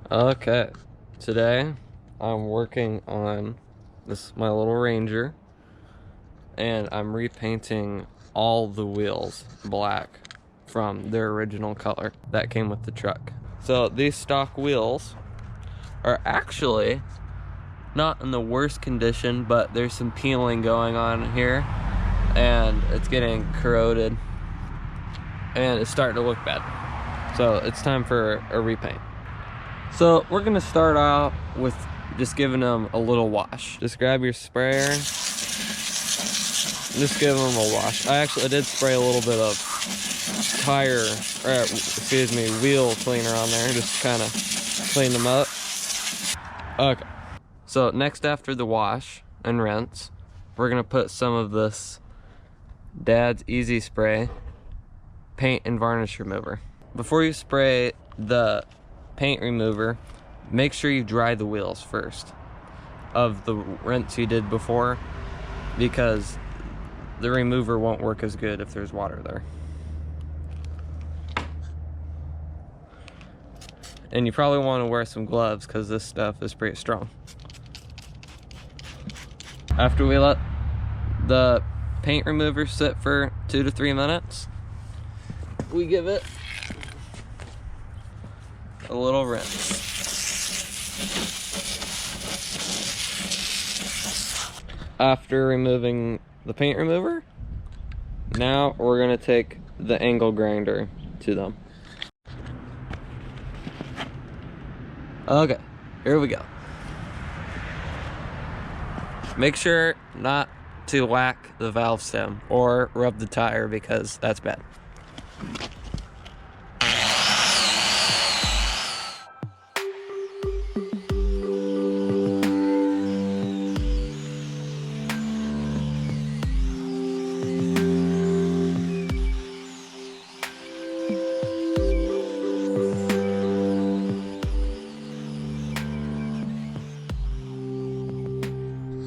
Okay, today I'm working on my little Ranger, and I'm repainting all the wheels black from their original color that came with the truck. So these stock wheels are actually not in the worst condition, but there's some peeling going on here and it's getting corroded and it's starting to look bad. So it's time for a repaint. So we're gonna start out with just giving them a little wash. Just grab your sprayer, just give them a wash. I did spray a little bit of wheel cleaner on there, just kind of clean them up. Okay, so next after the wash and rinse, we're gonna put some of this Dad's Easy Spray paint and varnish remover. Before you spray the paint remover, make sure you dry the wheels first of the rinse you did before, because the remover won't work as good if there's water there. And you probably want to wear some gloves because this stuff is pretty strong. After we let the paint remover sit for 2 to 3 minutes, we give it a little rinse. After removing the paint remover, now we're gonna take the angle grinder to them. Okay, here we go. Make sure not to whack the valve stem or rub the tire because that's bad.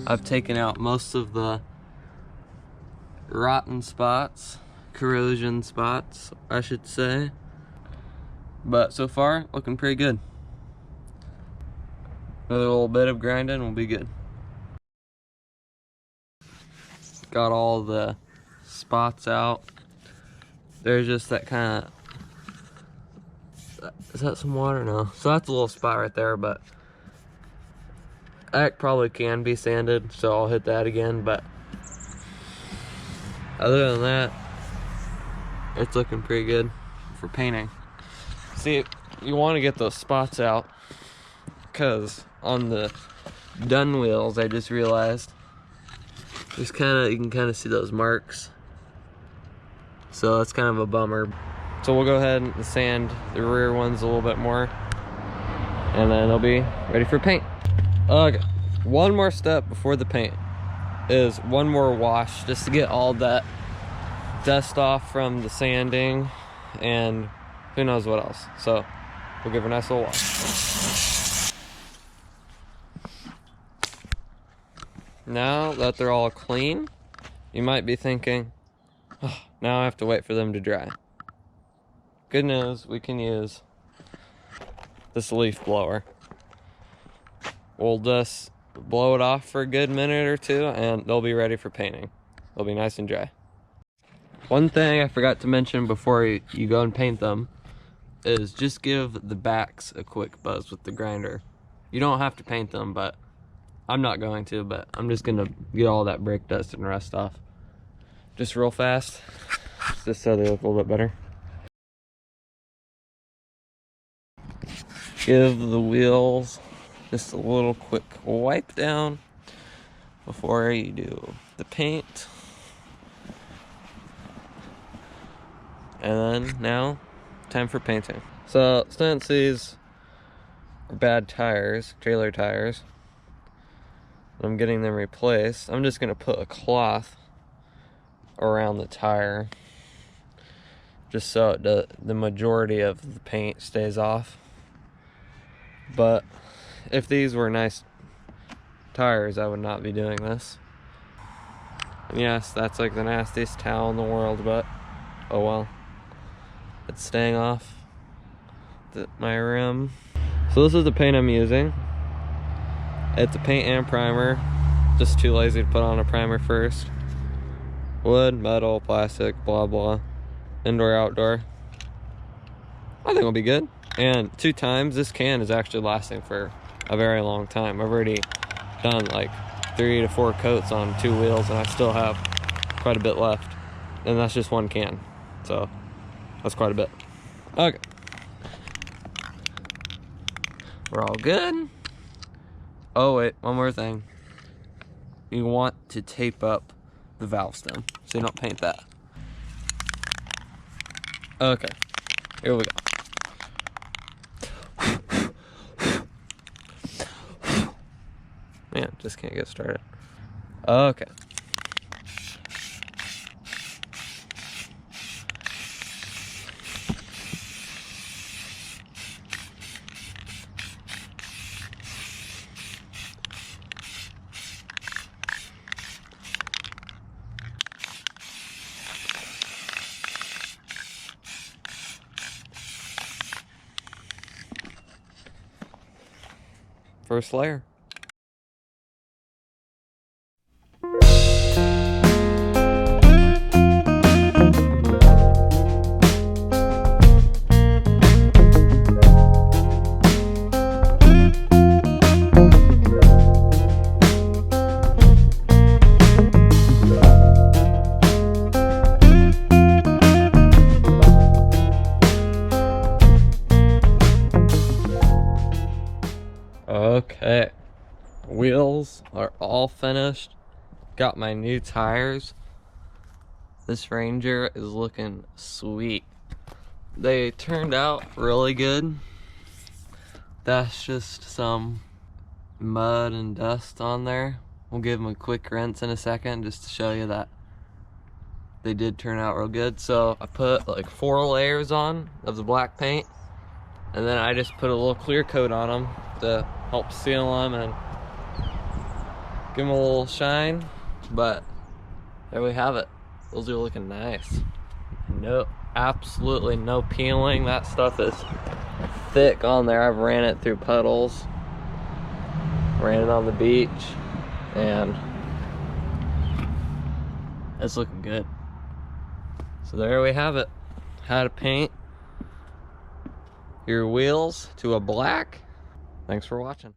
I've taken out most of the rotten spots, corrosion spots, I should say. But so far, looking pretty good. Another little bit of grinding will be good. Got all the spots out. There's just that kind of, is that some water? No. So that's a little spot right there, but that probably can be sanded, so I'll hit that again, but other than that, it's looking pretty good for painting. See, you want to get those spots out, because on the done wheels, I just realized, you can kind of see those marks. So that's kind of a bummer. So we'll go ahead and sand the rear ones a little bit more, and then they'll be ready for paint. Okay, one more step before the paint is one more wash, just to get all that dust off from the sanding and who knows what else. So we'll give her a nice little wash. Now that they're all clean, you might be thinking, oh, now I have to wait for them to dry. Good news, we can use this leaf blower. We'll just blow it off for a good minute or two and they'll be ready for painting. They'll be nice and dry. One thing I forgot to mention before you go and paint them is just give the backs a quick buzz with the grinder. You don't have to paint them, but I'm not going to, but I'm just gonna get all that brake dust and rust off. Just real fast, just so they look a little bit better. Give the wheels just a little quick wipe down before you do the paint. And then now, time for painting. So since these are bad tires, trailer tires, I'm getting them replaced, I'm just gonna put a cloth around the tire just so the majority of the paint stays off. But if these were nice tires, I would not be doing this. And yes, that's like the nastiest towel in the world, but oh well. It's staying off my rim. So this is the paint I'm using. It's a paint and primer. Just too lazy to put on a primer first. Wood, metal, plastic, blah blah. Indoor, outdoor. I think it'll be good. And 2 times, this can is actually lasting for a very long time. I've already done like 3 to 4 coats on 2 wheels, and I still have quite a bit left. And that's just 1 can. So that's quite a bit. Okay. We're all good. Oh wait, one more thing. You want to tape up the valve stem so you don't paint that. Okay, here we go. Man, just can't get started. Okay. First layer. Okay, wheels are all finished. Got my new tires. This Ranger is looking sweet. They turned out really good. That's just some mud and dust on there. We'll give them a quick rinse in a second just to show you that they did turn out real good. So I put like 4 layers on of the black paint, and then I just put a little clear coat on them to help seal them and give them a little shine. But there we have it. Those are looking nice. No, absolutely no peeling. That stuff is thick on there. I've ran it through puddles, ran it on the beach, and it's looking good. So there we have it. How to paint your wheels to a black. Thanks for watching.